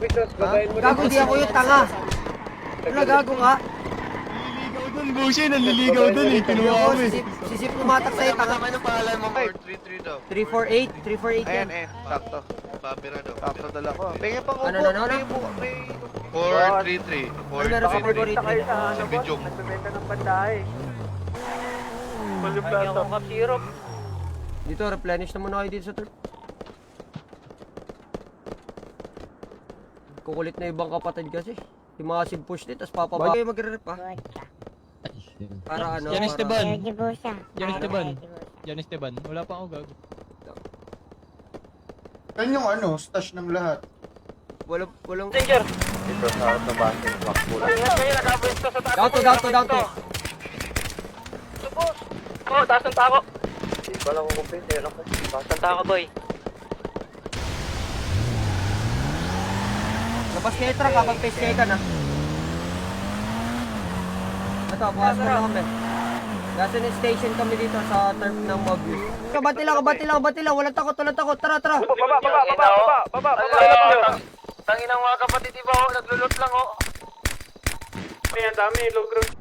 Gago, di ako yung tanga. Wala, gago ka. Naliligaw dun, Bushi. Naliligaw dun eh. Kinuha Ako, ko eh. si Sip pumatak sa'yo, tanga. Ano pangalan mo? 433 daw. 348 yan. Ayan, sakto. Pabira daw. Sakto dala ko. Tingin pang upo. Ano? May 433. Ano meron ka favorite? Si Bijong. Dito, replenish na muna kayo dito sa turf. Kukulit na ibang kapatid kasi. Yung mga sig push din, tapos papababa. Kayo magre-rep ha? Para ano? Yan Esteban. Yan Yan Esteban. Yan Esteban. Wala pa ako gago. Yan yung ano, stash ng lahat. Walang... Dito sa base. Down to. Oh, taas ng tako. Hindi ko lang kung pwede. Taas ng tako, boy. Labas kayo truck kapag face kayo ka na. Ito, bukas na lang kami. Nasa station kami dito sa turf ng Mobius. Kabati lang. Walang takot. Tara. Baba. Tanginang mga kapatid, iba ho, naglulot lang ho. May ang dami, low ground.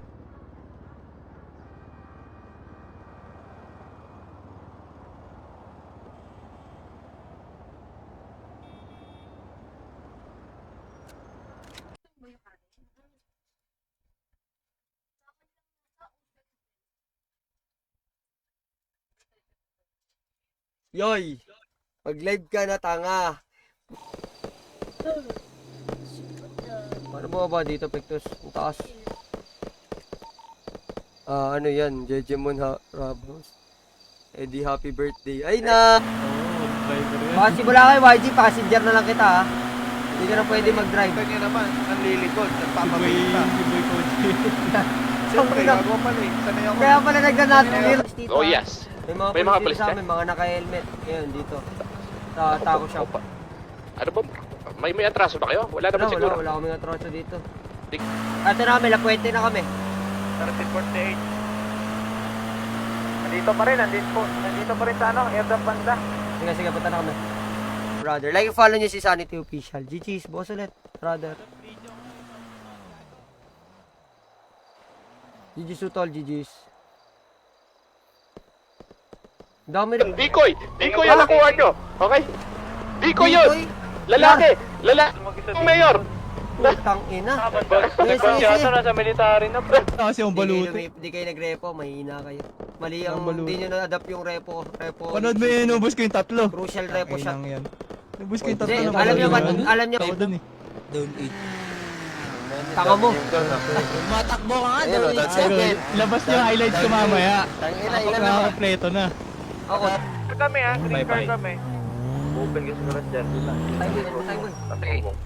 Yoy! Mag-live ka na, tanga! Paano mo ba dito, Pectus? Ang taas. Ano yan? Jejemon Ramos. Eddie, happy birthday. Ay na! Pasimula kayo, YG. Passenger na lang kita, ha? Hindi ka na pwede mag-drive. Ito nyo naman, ang lilikod. Nagpapabilita. Boy coach. Siyempre, gagawa pala eh. Sanay ako. Kaya pala nagna-natin. Oh yes. May mga police sa amin, mga naka-helmet. Ngayon, dito. Sa taco shop. Ano ba? May atraso ba kayo? Wala naman siguro. Wala kaming atroso dito. Ito na kami, Lapuente na kami. 1348. Nandito pa rin sa ano, airdrop banda. Sige, punta na kami. Brother, like and follow nyo si Sanity Official. GG's, boss ulit. Brother. GG's utol, GG's. Dami rin. Decoy ang nakuha nyo. Okay? Decoy yun. Lalaki. Ang mayor. Putang ina. Negosyado na sa military na, bro. Kasi yung baluto. Di kayo nag-repo, mahina kayo. Mali ang, Ang baluto. hindi nyo na-adapt yung repo. Panood mo yun, inubos ko yung tatlo. Crucial repo shot. Yan. Inubos ko yung tatlo. Hindi, na alam nyo ba, baluto. alam nyo. Ako dun eh. Taka mo. Matakbo ka nga, Ayun, doon. that's Pero labas yung highlights ko mamaya. Tangina, Ako ilan na. nakakapleto na. Ako. Kami ha, green Bye-bye. card kami. Open kasi naman dyan. Time boy.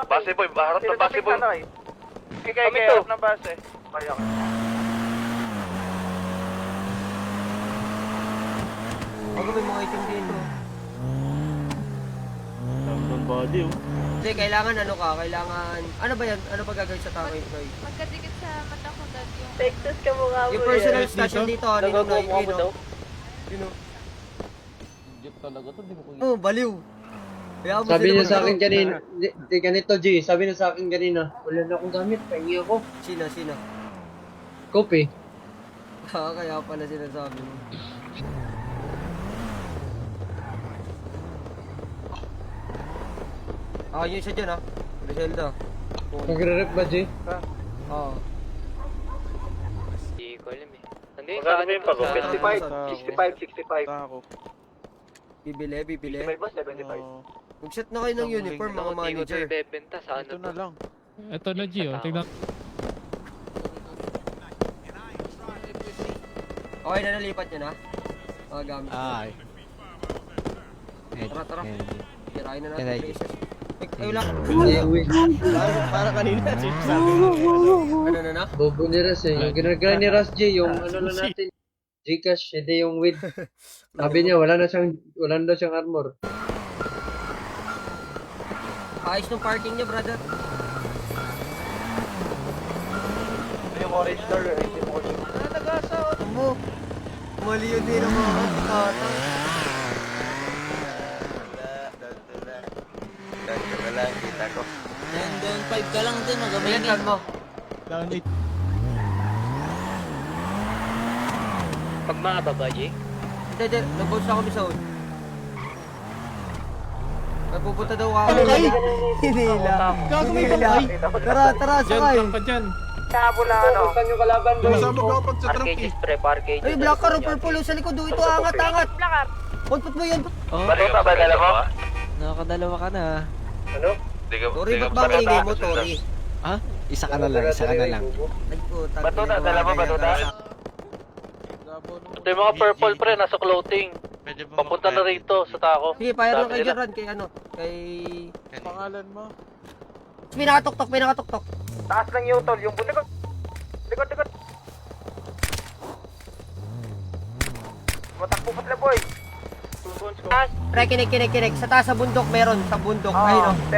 Base boy, harap ng base boy. Kami to. Ng base. Ako may mga itim dito. Hindi, kailangan ano ka, ano ba yan? Ano ba gagawin sa takay, Troy? Magkadikit sa mata ko dad yung... Texas ka mukha mo. Yung personal Dito? station dito, Ninoy, Oh, baliw. Kaya mo Sabi sila niya sa akin maglaro. kanina, di ganito G, sabi niya sa akin kanina, wala na akong gamit, pahingi ako. Sino? Kopi. Kaya pala sinasabi mo. Yun siya dyan, ha? Griselda. Nagre-rep ba G? Oo. Hindi ko alam eh. Nandun Magkano ba yung pag- 65. Bibili. 65 ba? 75. Mag-set na kayo ng uniform, mga manager. bebenta sa ano Ito na lang. Ito na G, oh. Tignan. Okay na, nalipat nyo na? Mga gamit. Ay. Tara. Tirahin na natin places. Ay, wala. Para kanina, Chief, sabi mo. Ano na? Bobo ni Ras eh. Yung ginagawa ni Ras G, yung ano na natin, Gcash, hindi yung with. Sabi niya, wala na daw siyang armor. Ayos ng parking niya, brother. yung orange door eh. Ano mo? Mali yun din ang mga kapitata. ka lang din, Ayan, magamay tag mo. Down 8. Pag mga babae, Hindi. Nag-bounce na kami sa hood. Nagpupunta daw ako. Hinila. Hinila. Tara, sakay. Kabula ano. Saan yung kalaban boy? Sumasabog ako pag sa truck eh. Arcages pre, arcages. Ay, black car, purple sa likod. Ito, angat. Putput mo yan. Batuta ba dala mo? Nakakadalawa ka na. ano? Tori, ba't ba ang ingay mo, Tori? Isa ka na lang. Ay, puta. Batuta, dala mo, batuta? Ito yung mga purple pre, nasa clothing. Papunta na rito sa tako. Sige, fire lang Sabi kay nila. Jaran, kay... Pangalan mo? Pinakatok-tok. Taas lang yung tol, yung bulikot. Likot. Matakbo patla boy. Pre, kinig. Sa taas sa bundok meron, sa bundok. Ayun, oh.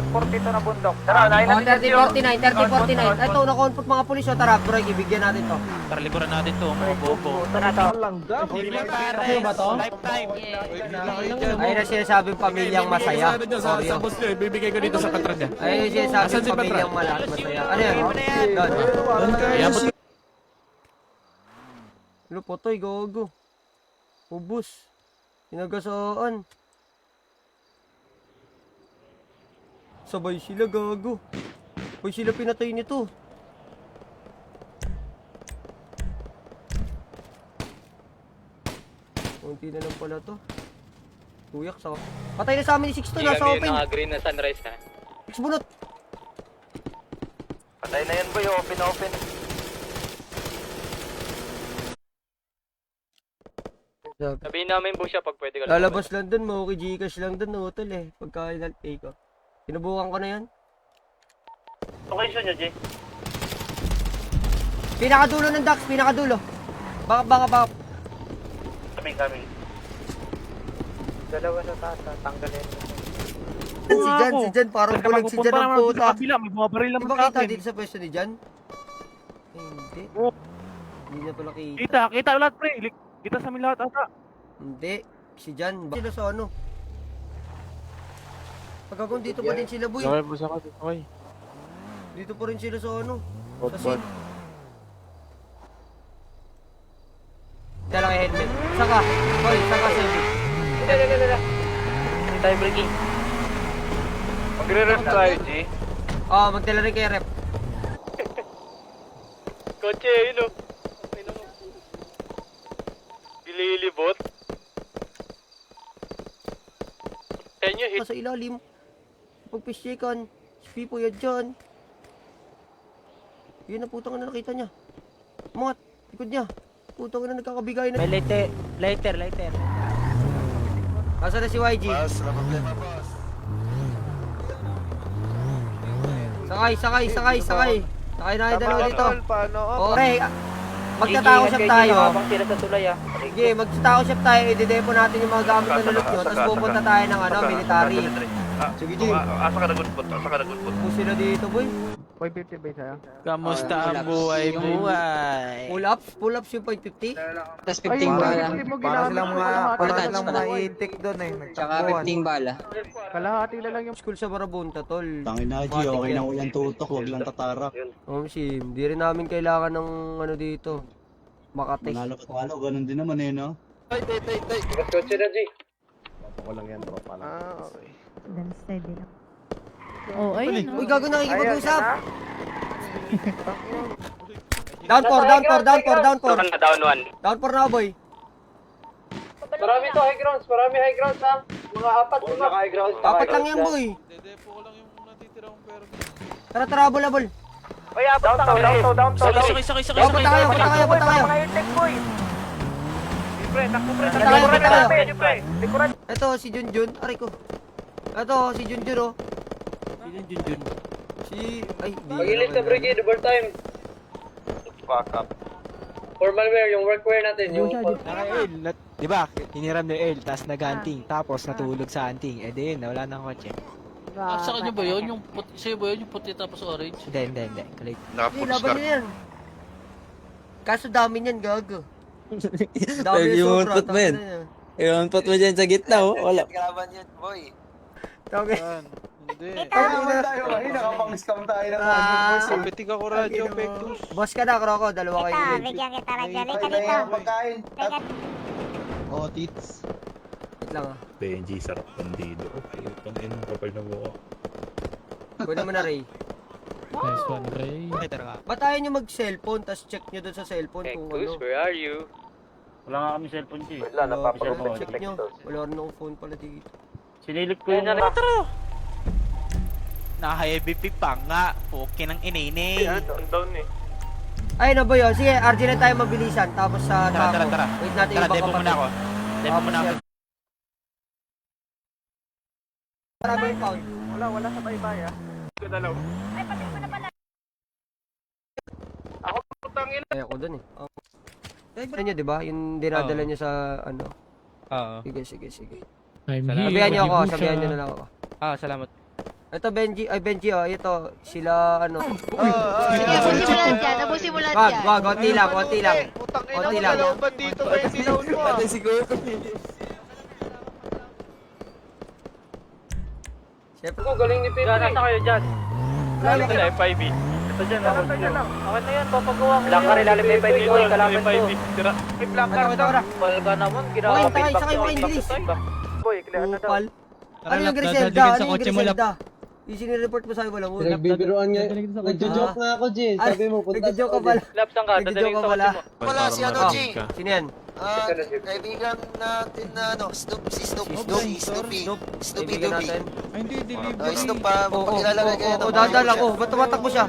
30-42 na bundok. Tara, nahin Oh, natin yung... 30-49. Ito, na-confront mga pulis. O, tara, bro, ibigyan natin to. Tara, liburan natin to, mga bobo. Ayun ang sinasabing pamilyang masaya. Oreo. Bibigay ko dito sa patron niya. Ayun yung sinasabing pamilyang masaya. Ano yan? Doon. Lupotoy, gogo. Ubus. Pinagasaan. Sabay sila, gago. Sabay sila pinatay nito. Kunti na lang pala to. Tuyak sa... Patay na sa amin ni Sixto, nasa open. Green na sunrise na. Six bunot. Patay na yan boy, open. Sabihin namin po siya pag pwede ka. Lalabas lang dun, mauki Gcash lang dun, utol eh. Pagka inalpay ko. Sinubukan ko na yan. Location nyo, Jay. Pinakadulo ng Dax, pinakadulo. Baka. Coming. Dalawa sa taas, tanggalin. Si Jan, parang bulag si Jan ang puta. Kabila, may bumabaril Di ba kita dito sa pwesto ni Jan? Hindi. Hindi na pala kita. Kita lahat pre. Kita sa amin lahat ata. Hindi. Si Jan. Sila sa ano? Pagkakon dito pa din sila, boy. Okay. Dito pa rin sila sa ano? Sa scene. Dala kay helmet. Saka. Boy, saka Sebi. Tayo breaking. Magre-ref tayo, Jay. Magdala rin kay rep. Kotse, yun o. Dililibot. Can you hit? Sa ilalim. Pagpisyekan. Si Fipo yan dyan. Yun na putang na nakita niya. Mga likod niya. Putang na nagkakabigay na. May lighter. Asa na si YG? Sakay. Sakay na yung dalawa dito. Okay. Magtatako shop tayo. Habang sila sa tulay ah. Sige, magtatako shop tayo. I-depo natin yung mga gamit na nalot nyo. Tapos pupunta tayo ng military. Sige, G. Asa ka na good foot? Push sila dito, boy. Kamusta ang buhay mo? Pull-ups yung 550. Tapos 15 bala. Para silang mga itik doon eh. Tsaka 15 bala. School sa Marabunta, tol. Tangin na, G. Okay na ko yan tutok. Huwag lang tatarak. Sim, di rin namin kailangan ng ano dito. Makati. Panalo ka talo. Ganun din naman eh, no? Kotse na, G. Dan steady lang. Oh, ayun. Uy, gago nakikipag-usap. Down 4. Down 1. Down 4 na, boy. Marami to high grounds. Marami high grounds ha. Mga 4, 5 high grounds. Dapat lang yan, boy. Tara, abol. Uy, abot na kami. Down to. Punta kayo. Mga itik boy. Pre, takbo pre. Likuran. Ito, si Junjun. Aray ko. Ito, si Junjun, oh. Ay, di. Mag-ilis na brigade, overtime. Fuck up. Formal wear, yung workwear natin. Yung Di ba? Hiniram ni Earl, tapos nag-hunting, tapos natulog sa hunting. Eh di yun, wala na kotse. Sa kanya ba yun? Sa'yo ba yun? Yung puti tapos orange? Hindi. Kulit. Hindi, Nakaputs laban ka. nyo yan. Kaso dami niyan, gago. Dami yung sobra. Iwan pot mo dyan sa gitna, oh. Wala. Okay. Kaya naman tayo kanina, nakapang-scam tayo ng ano, boss. Kapitig ako radyo, Pektus. Boss ka na, Kroko. Dalawa kayo Ito, nilid. bigyan kita radyo. Ay, Lika kaya dito. ang pagkain. Teka, Oh, tits. Wait lang ah. Benji, sarap bandido. Pangin mo kapal na mukha. Kunin mo na, Ray. Nice one, Ray. Ba't ayaw nyo mag-cellphone, tapos check nyo doon sa cellphone kung ano. where are you? Wala nga kami cellphone G. Wala, check nyo. Wala rin akong phone pala dito. Sinilip ko yung... Naka-heavy pick pa nga. Okay ng inene. Ang down eh. Ay, no, boy, oh. Sige, RG na tayo mabilisan. Tapos sa Tara. Wait natin Tara, ibang depo muna ako. Depo muna ako. Maraming pound. Wala sa baybay ah. Dalaw. Kaya ko dun eh. Ano nyo, di ba? Yung dinadala nyo sa ano. Oo. Sige. I'm Sabihan nyo ako, sabihan nyo na lang ako. Salamat. Ito, Benji, ito, sila, ano. sige, busimulan dyan. Nabusimulan Wag, dyan. konti lang. Putang ina Konti mo, lang. dalawang bandito kayo sinawin mo ah. Siyempre, Galing ni Pepe. Nasa kayo dyan. Lalim Ito na, FIB. Ito dyan, ako dyan. Okay na yan, papagawa ko yan. Lakar, ilalim may FIB ko, kalaban ko. Tira. May blacker daw. Palga naman, Okay, sakay mo English. Boy, clear na daw. Upal. Ano yung Griselda? Ano yung Griselda? Yung sinireport mo sa akin, walang ulo. Pinagbibiruan niya. Nagjo-joke nga ako, Jin. Sabi mo, punta Nagjo-joke ka pala. Lapsang ka, Nagjo-joke ka pala. Wala si ano, G. Sino yan? Kaibigan natin na ano, si Snoopy. Kaibigan natin. Hindi, delivery. Snoop pa, magpakilalagay kayo. Oo, dadal ako. Ba't tumatakbo siya?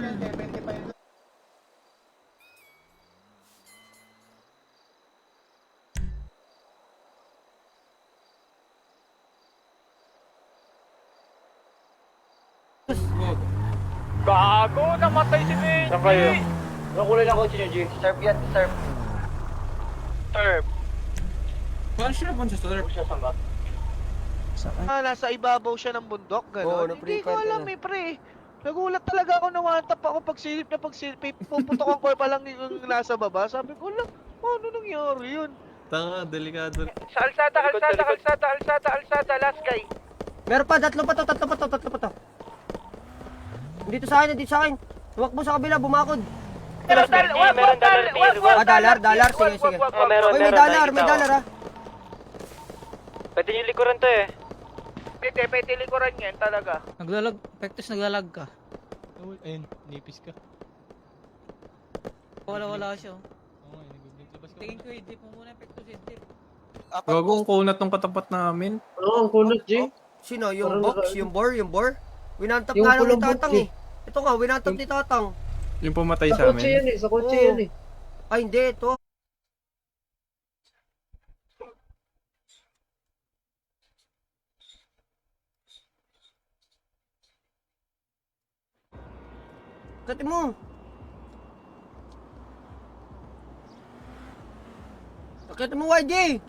Gago, namatay si Benji. Saan kayo? Anong kulay ng kotse niyo, Jin? Surf yan, surf. Turb. nasa ibabaw siya ng bundok, Oo, gano'n. Hindi ko na-pre-fire alam ka na. eh, pre. Nagulat talaga ako na one tap ako pagsilip, puputokan ko pa lang yung nasa baba. Sabi ko, lang, ano nangyari yun? Tanga, delikado. Sa alsada, last guy. Meron pa, tatlo pa to. Dito sa akin. Tumakbo sa kabila, bumakod. Meron Dollar, sige. Uy, may dollar ah. Pwede yung likuran to eh. Pwede likuran yan talaga. Naglalag ka. Ayun, nipis ka. Wala siya. Naglabas ka. Tingin ko, i-dip mo muna Pektus, i-dip. Gagong kunat tong katapat namin. Oo, ang kunot, Jin. Sino? Yung box? Yung bore? Winantap Yung nga lang ni pulong box, Tatang eh. Ito nga, winantap ni Tatang. Yung pumatay Sa sa kotse amin. yan eh, sa kotse Oo. yan eh. Ay, hindi, ito. Kati mo. Kati mo, YG.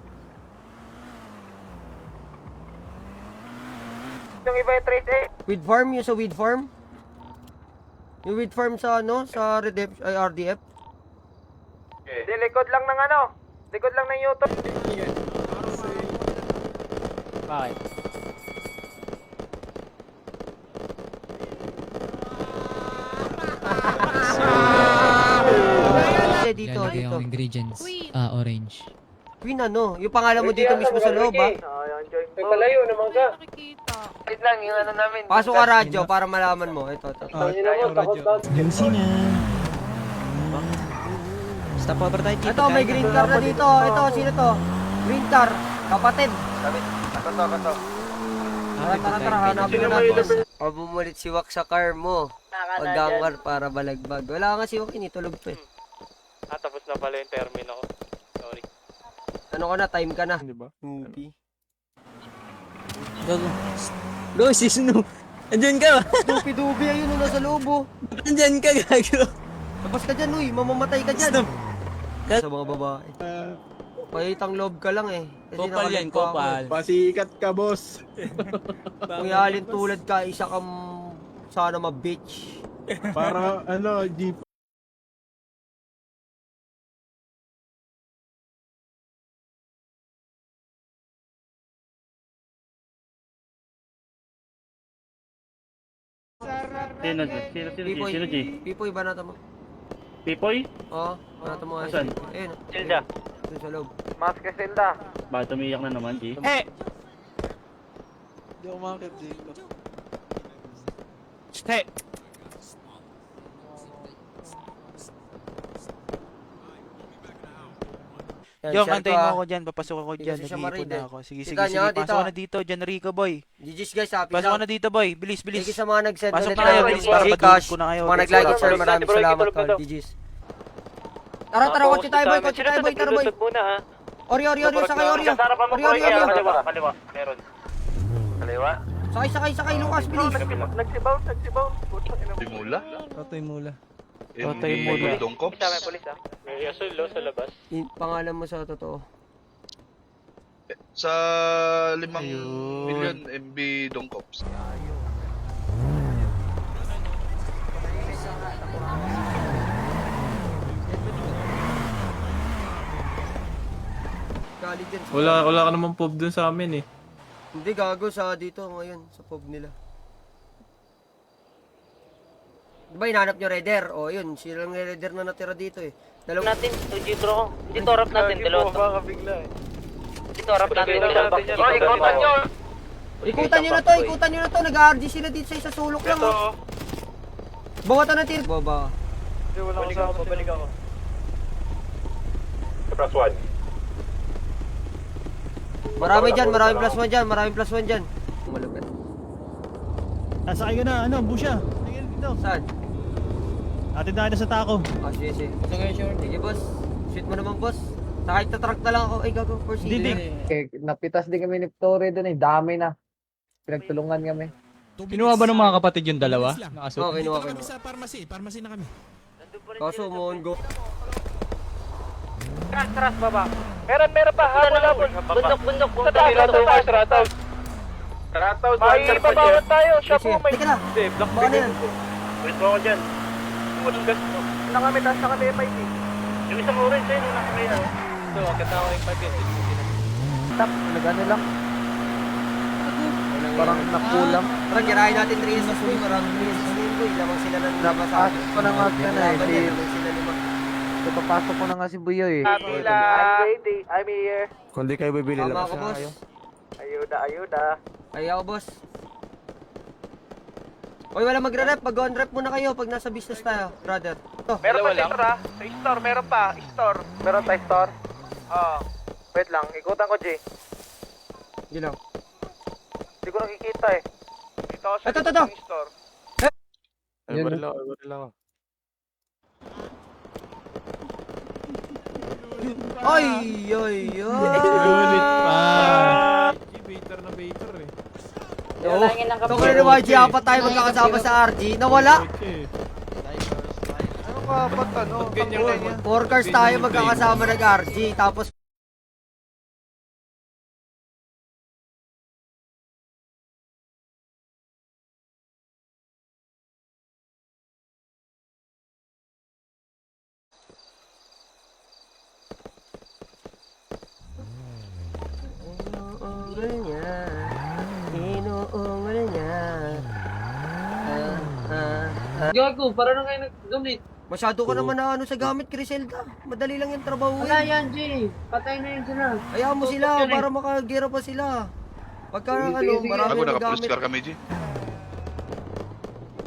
Yung iba yung trade eh. Weed farm, yung sa weed farm. Yung weed farm sa ano, sa Redemption, ay RDF. Di likod lang ng ano. Likod lang ng YouTube. Bakit? Dito. ingredients. Orange. Queen ano, yung pangalan mo dito mismo sa loob ha. May palayo naman ka. Wait lang, yung ano namin. Pasok ka radyo para malaman mo. Ito. Tangin na mo, takot ka. Stop over tayo dito. Ito, may green car na dito. Ito, sino to? Green car. Kapatid. Ako. Tara, hanapin na natin. O bumulit si Wak sa car mo. Pagdangar para balagbag. Wala nga si Wak, initulog pa eh. Tapos na pala yung termino ko. Sorry. Ano ka na, time ka na. Di ba? Movie. Go, si Snoop. Andyan ka ba? Dupi-dupi, ayun na nasa loob oh. Andyan ka, gago. Labas ka dyan, uy. Mamamatay ka dyan. Sa mga babae. Pahitang loob ka lang eh. Kasi Kopal yan, nakalagpa ako eh. kopal. Pasikat ka, boss. Kung ihalin tulad ka, isa kang sana ma-bitch. Para, G Sino G? Pipoy, banata mo. Pipoy? Oo, banata mo. Saan? Ayun. Silda. Doon sa loob. Mas Casilda. Bakit umiyak na naman, G? Eh! Hindi ako makakit dito. Stay! Yan, share ko, ah. dyan, papasok ako dyan, nag-iipon na ako. Sige, Kita nyo, dito. dito, dyan Rico boy. GG's guys, ha. Peace out. dito boy, bilis, Thank you sa mga nag-send Pasok ulit na kayo, ng bilis, para Gcash. madulog ko na kayo. Mga nag-like and share, Bro, maraming bro, salamat, bro, bro, tol. bro. GG's. Tara, kotse tayo boy, tara boy. Ori, sakay, Ori. Kaliwa. Meron. Kaliwa? Sakay, Lucas, bilis. Nagsibaw. Mula? Totoy mula. MB Dongkops? May asol sa labas. Pangalan mo sa totoo. Sa 5 million MB Dongkops. Galit yan. Wala ka naman pub dun sa amin eh. Hindi, gago sa dito ngayon, sa pub nila. Diba hinanap nyo Raider? O yun, silang Raider na natira dito eh. Natin, 2G bro. Dito rap natin, dalawa to. Baka bigla eh. Dito rap natin. Ikutan nyo! Ikutan nyo na to. Nag-RG sila dito sa isa sulok lang. Oh. Bawatan na tiro. Baba. Hindi, wala ko sa Babalik ako. Plus 1. Maraming plus one dyan. Malupit. Nasakay ka na, busya. Saan? Atin na sa tako. Sige. Sige boss. Shoot mo naman boss. Kahit na-truck na lang ako. Ay gago, first Napitas din kami ni Tore doon eh. Dami na. Pinagtulungan kami. Kinuha ba ng mga kapatid yung dalawa? Oo, kinuha. sa pharmacy na kami. Kaso mo go. Tras, baba. Meron pa. Habol. Bundok. Sa taas. May ibabawan tayo. Siya po may... Teka na. Hindi, block Baka na yan. Wait mo ako dyan. gasto. Na kami, taas na kami MIT. Yung isang orange sa'yo, nung nakakaya ako. So, agad na ako yung 5 Tap, nag-ano lang. Parang nakulang. Tara, kirahin natin 3 sa boy. Marang 3 sa boy. Lamang sila ng labas sa akin. Pasok ko na nga yan eh. Lamang sila lima. Papasok ko na nga si Buyo eh. Kapila. I'm here. Kung di kayo bibili, Tama labas ako na boss. kayo. Ayuda. Ay ako boss. Oy, wala magre-rep. Mag-on rep muna kayo pag nasa business tayo, brother. Ito. Meron pa sa store. Sa store, meron pa. Store. Meron tayo store? Oo. Wait lang, ikutan ko, Jay. Hindi lang. Hindi ko nakikita eh. Ito ako sa Ito. store. Yun. Baril ako. Oy. Ulit pa. Baiter na baiter eh. Ito ko rin ni YG, apat tayo magkakasama sa RG. Nawala. Ano ka, ba't ano? Ganyan. 4 cars tayo magkakasama nag-RG. Tapos Gago, para na kayo nag-donate. masyado ka naman na ano sa gamit, Criselda. Madali lang yung trabaho. Wala yan, Jay. Patay na yun sila. Hayaan mo sila para makagira pa sila. Pagka Sige. marami Ako na naka-police gamit. car kami, G.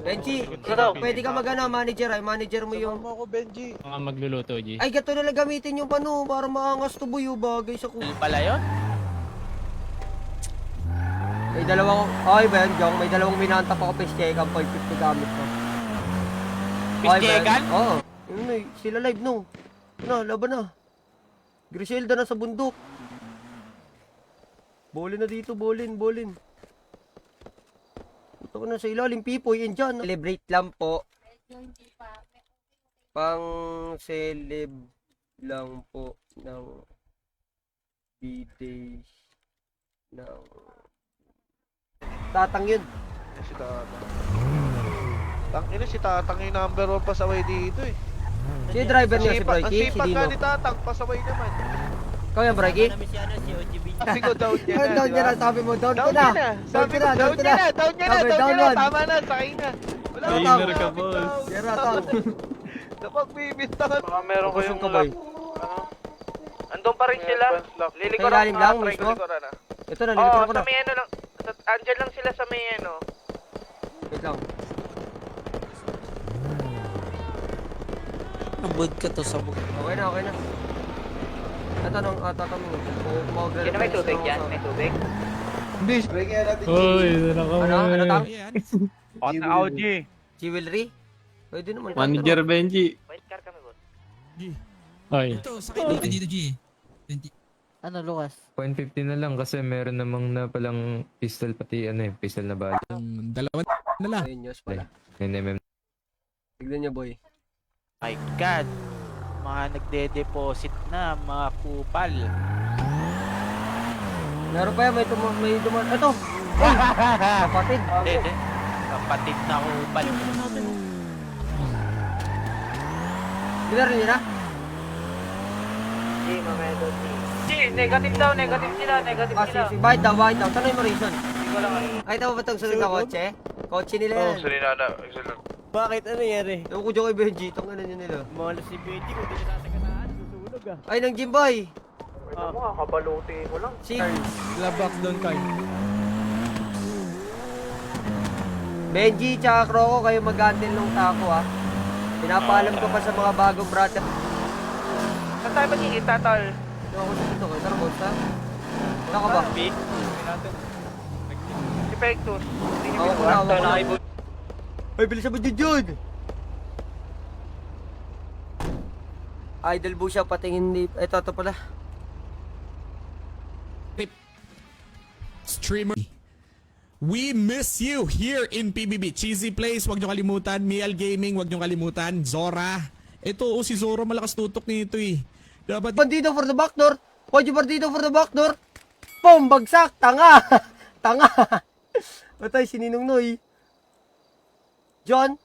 Benji, pwede ka magana manager ay manager mo yung Tama ako, Benji. Mga magluluto, G. ay gato na lang gamitin yung pano para maangas to buyo bagay sa kuha. Pala yun? May dalawang ay Ben, Jong, may dalawang minanta pa ko check ang 550 gamit ko. Pistekan? Oo. Yun eh, sila live no. Ano, laban na. Griselda na sa bundok. Bolin na dito, bolin. Ito ko na sa ilalim, Pipoy, yan dyan. Celebrate lang po. Pang-celeb lang po ng B-Days ng Tatang yun. Si Tatang. Tangina, si Tatang yung number 1 pasaway dito eh. Si driver niya si Ang Broyki, si sipag Dino. nga ni Tatang, pasaway naman. Ikaw yan, Broyki? Si OGB Sabi ko down niya na, Down di niya ba? na, sabi mo, down ko Down na. niya na. Sabi ko, down niya na, down niya na, Sabi, down down niya na. one. Tama na, sakay na. Wala Down, na, down. ka, boss. Sira, tang. Kapag bibintangan. Baka meron Busog kayong ka, boy. ano? Andun pa rin sila. Lilikuran Kailalim ko, lang, try mismo? ko likuran ah. Ito na, Oo, nilikuran ko sa na. may ano lang. Andyan lang sila sa may ano. Wait lang. Nabud ka to sa bukid. Okay na, okay na. Ito nung tatanong mo. Sino may tubig yan? May tubig? Uy, ito na kami. Ano tang? Hot na OG. Jewelry? Pwede naman. Manager Benji. White car kami, boss. Oy. Ano, Lucas? 150 na lang kasi meron namang na palang pistol pati pistol na bala. Dalawa na lang. Ayun, news pala. 9mm. Tignan niya, boy. My God. Mga nagde-deposit na, mga kupal. Meron pa yan, may duman. Ito! Ay! Kapatid. Hindi. Kapatid na kupal. Dinari niya na? Negative daw, negative sila, negative Ah, sila. sige. Bahid daw. Tanong mo reason. Hindi ko lang ano. Ay, tama ba itong sunod na kotse? Kotse nila yan. Sulinada, excellent. Bakit? Ano nangyari? Ewan ko dyan kay Benji. Itong ano nyo nila. Mahal si Benji kung di nasagasaan, susunog ah. Ay, ng Jimboy. Ito mo nga, kabaluti mo lang. Si Labak doon kay. Benji tsaka Croco, kayo mag-handle ng taco ha. Pinapaalam ko pa sa mga bagong brother. Saan tayo magkikita, tol? Ito ako dito kayo. Tara, boss ha. Wala ka ba? Si Pectus. Hindi niyo Ako binuhat. na, ako na. Ay, bilis mo dyan! Idol po siya, patingin ni... Ito pala. Streamer. We miss you here in PBB. Cheesy Place, wag nyo kalimutan. Mial Gaming, wag nyo kalimutan. Zora. Ito, si Zora malakas tutok nito eh. Dapat... Bandido for the back door! Why'd you bandido for the back door? Boom! Bagsak! Tanga! Tanga! Patay, sininong Noy. John,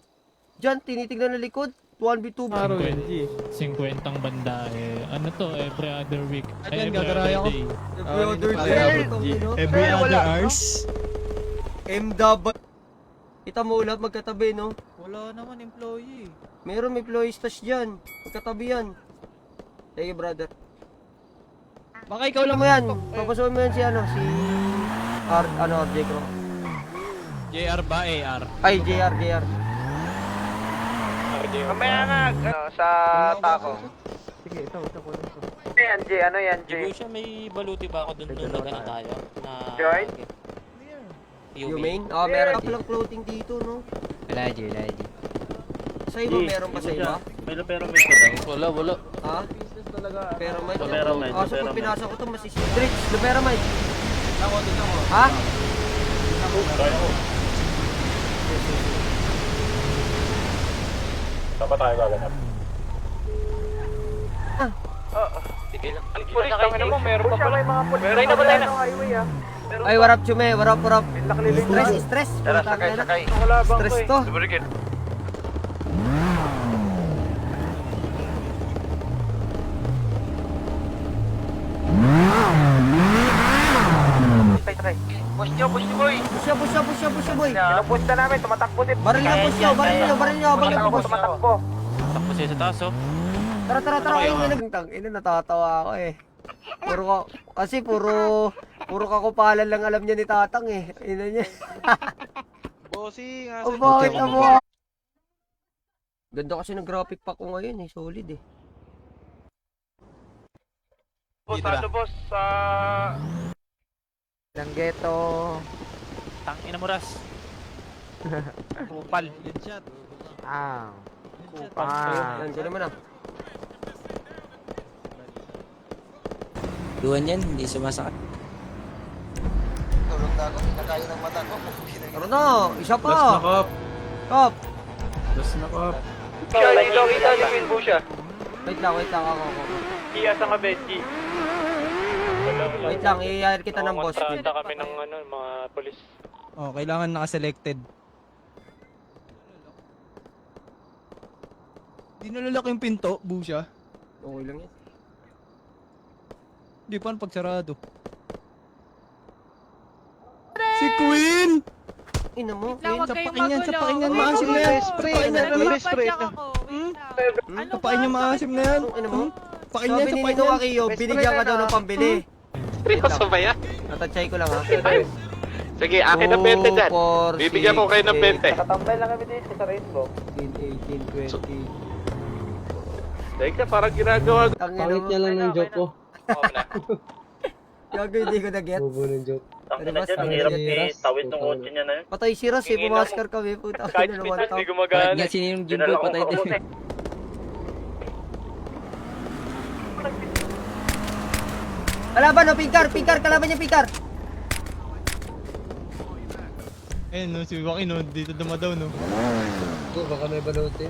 tinitignan na likod. 1v2 ba? 50 ang banda eh. Ano to, every other week. Ayan, Every gagaraya other ko. day. Every other day. Every Pero other wala, no? hours. MW. Kita mo ulat magkatabi, no? Wala naman employee. Meron may employee stash dyan. Magkatabi yan. Sige, brother. Baka ikaw Alam lang mo yan. Papasukin mo yan si RJ Crow. JR ba AR? Ay, JR. Mamaya nga, ano, sa taco. Sige, ito. Yan, J, ano yan, J? siya may baluti ba ako doon na tayo? Na... Join? Humane? Ah, meron ka palang clothing dito, no? Wala. Sa iba, meron pa sa iba? Wala. Ha? Pero may Ah, so pag pinasa ko ito, masisitreach. Pero may. Ha? Saan tayo gaganap? Ang pulis, tangin mo, meron pa pala yung mga pulis. Meron na pala ng highway ah. Ay, warap chume. Warap. Stress. Tara, Putang ina. sakay. Wala bang Stress ko eh. to. Lubricate. Push nyo, boy. Push siya, boy. Pinupush na namin, tumatakbo din. Baril niyo. Habang nagpupush. Tumatakbo. Takbo siya sa taas oh. Tara. Ay, ina, natatawa ako eh. Puro kakupalan lang alam niya ni Tatang eh. Ina niya. Bossy, nga Oh, bakit mo? Ganda kasi ng graphic pack ko ngayon eh. Solid eh. Boss, ano boss? Ng ghetto. Tangina mo, Ras. Kupal. Ah. Yan, gano'n mo na. Duwan yan, hindi sumasakit. Tulog na ako, hindi na kaya ng mata ko. Tara na, isa pa. Last na kop. Kop. Last na kop. Siya, dito kita ni Wilbo siya. Wait lang ako. Iya sa Benji. Wait lang, i-hire kita ng boss. kami ng mga polis. Oh, kailangan naka-selected. Di nalalak yung pinto, busya. Okay lang yan. Di pa pagsarado. Queen! Ina mo, Lang, Queen. wag kayong Sapakin yan, magulo. sapakin yan, Wait maasim lang. na yan. Spray, Sapakin yan, Queen. best friend na. ako. Wait lang. Ano Sapakin ba? yung maasim na yan. Ina mo. Sapakin yan, Sabi ni sapakin Ino yan. Akiyo, Best binigyan ka friend daw na. ng pambili. Seryoso ba yan? Natatsay ko lang ha. Sige, akin na 20 dyan. 4, Bibigyan ko kayo ng 20. Nakatambay lang kami dito sa rainbow. 18, 20. Teka, parang ginagawa. Ang ina Pangit mo. niya lang ng joke ko. Gago, hindi ko na-get. Bobo ng joke. Ano ba, ang hirap ni Tawid ng kotse niya na yun. Patay si Ras eh, pumaskar kami. Puta, Kahit ano speed naman test, hindi tao. gumagana. sino yung Dinala ko sa kamote. Kalaban no, Pinkar, kalaban niya Pinkar. Ayun, no, si Waki, no, dito dumadaw, no. Ito, baka may balote.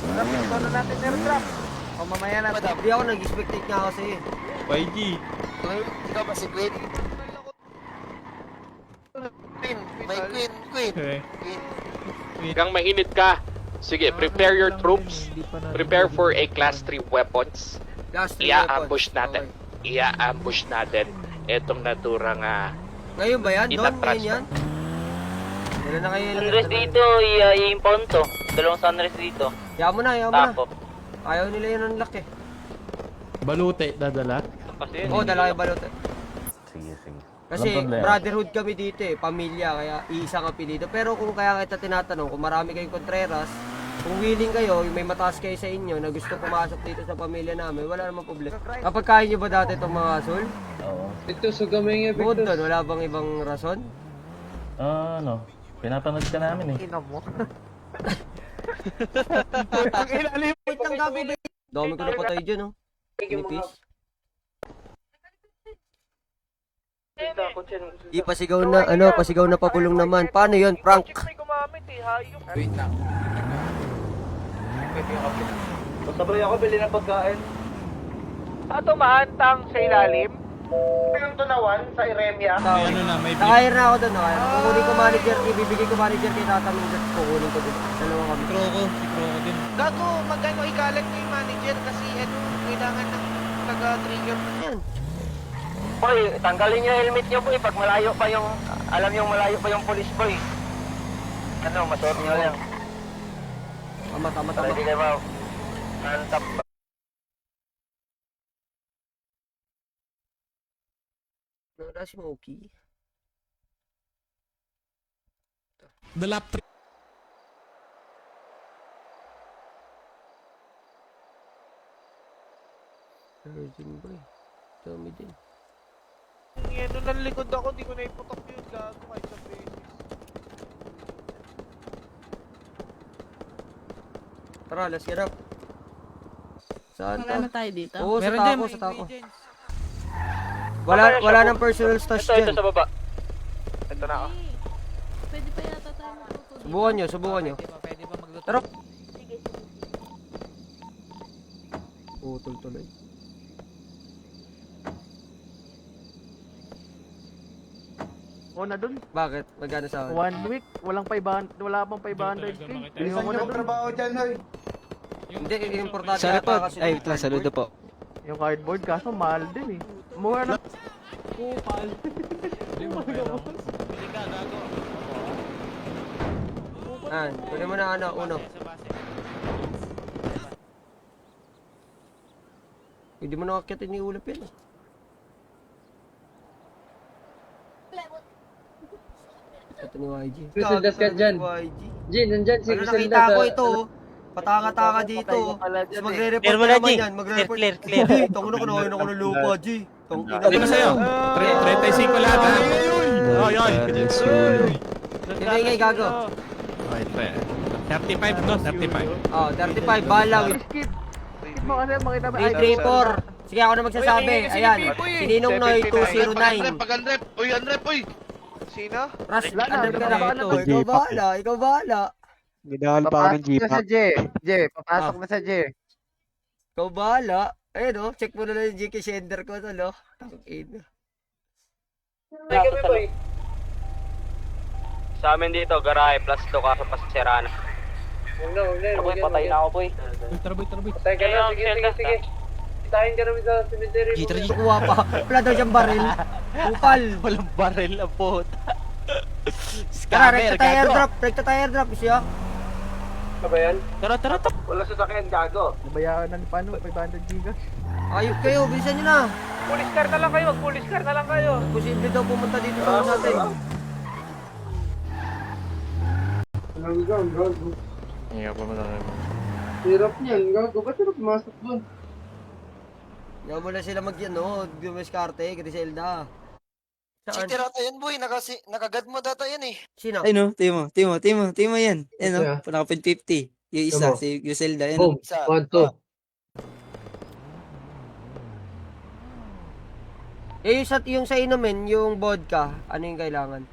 Ito na natin airdrop. O mamaya na. Hindi ako nag-expectate nga kasi eh. YG. Ikaw ba si Queen? Queen, may Queen, Queen. Queen. Hanggang mainit ka. Sige, prepare your troops. Prepare for a class 3 weapons. Last 3 Ia-ambush natin. Ia-ambush natin. Etong naturang Ngayon ba yan? Don, Inatras ngayon yan? Wala na kayo Sunrise dito, i-impound to. Dalawang sunrise dito. Yaman mo na. Tapo. Ayaw nila yun ang laki. Balute, dadala. Kasi yun. Oo, dala kayo balot. Sige, sige. Kasi brotherhood kami dito eh, pamilya, kaya iisang apelido. Pero kung kaya kita tinatanong, kung marami kayong Contreras, kung willing kayo, may mataas kayo sa inyo na gusto pumasok dito sa pamilya namin, wala namang problema. Kapag kaya nyo ba dati itong mga asul? Ito, sugamay nga, Bukod Victor. doon, wala bang ibang rason? Ano? Pinapanood ka namin eh. Ina mo. Wait lang gabi ba? Dami ko na patay dyan oh. Nipis. Di pasigaw na, pasigaw na papulong naman. Paano yun, Frank? May gumamit eh, hayop. Wait lang. Sabay ako bili ng pagkain. Maantang sa ilalim. Yung tunawan sa Iremia. May ano na, may Nakair na ako doon, nakair. Kukunin ko manager, ibibigay ko manager kay Tata Mindat. Kukunin ko doon. Dalawa kami. si Croco din. Gago, magkano ikalat ko yung manager kasi kailangan ng taga-trigger. Yan. Boy, tanggalin niyo yung helmet niyo boy. Pag malayo pa yung, alam yung malayo pa yung police boy. Ano, masort niyo lang. Tama. Para di kayo antap. Wala si Moki. The lap 3. Virgin boy. Dami din. Yan, nung nalikod ako, di ko na iputok yun. Gago, kahit sa beses. Tara, let's get up. Saan Wala na to? tayo dito. Oo, sa Meron tako, din, sa tako. Wala nang personal stash Ito dyan. sa baba. Ito na ako. Pwede pa yata tayo matutuloy. Subukan nyo. Pwede ba magluto? Tara. Putol tuloy. O na dun. Bakit? Magkano sa akin? 1 week, wala pang 500k. Tingnan mo na dun. Hindi, importante Sa yata report. kasi Ay, yung wait lang, cardboard. saludo po. Yung cardboard, kaso mahal din eh. Mura na. Pwede mo na uno. Hindi mo nakakyatin ni ulap yan. Ito ni YG. Susundas ka dyan. YG. Jin, nandyan si Ano Griselda nakita sa... ko ito oh. Pataka-taka dito oh. Tapos magre-report na naman yan. Magre-report. Clear. Tangin na kanahin ako ng lupa, G. Tangin Ano ba sa'yo? 35 lahat ha? Oh, yun. Ingay, gago. Okay, 35 no? 35. Oh, 35, bala. Skip mo kasi makita ba? 334. Sige, ako na magsasabi. Ayan. Sininong Noy 209. Pag-unrep. Uy, unrep, uy. Sino? Ras, under ka na ito. Ikaw bahala. Ginahal pa ako ng jeep. Papasok na sa J. Ikaw bahala. Ayun oh, check mo na lang yung GK Shender ko ito, no? Tangin. Sa amin dito, garahe plus loka sa Pasirana. Huwag na. Boy, patay na ako boy. Taraboy. Patay ka na, sige. Tahin ka namin sa cemetery mo. Kukuha pa. Wala daw siyang baril. Kupal. Walang barrel ang puta. Tara, Scammer, rekta tayo gago. airdrop. Rekta tayo airdrop, siya. Ano ba yan? Tara, tara, tara. Wala sasakyan, gago. Nabayaan na ni Pano, 500 gigas. Ayop kayo, bilisan nyo na. Police car na lang kayo, mag-police car na lang kayo. Posible daw pumunta dito sa natin. Gago. Hinga pa mo lang. Hirap niyan, gago. Ba't hirap pumasok doon? Yaw mo na sila gumiskarte, Griselda. Si Saan? Tirata yan, boy. Nakagad mo data yan eh. Sino? Ay no, Timo yan. Yan no, Yeah. naka 50. Yung isa, Tama. si Griselda, yan. Boom. Isa. 1, 2. Eh, yung sa inumin, yung vodka, ano yung kailangan?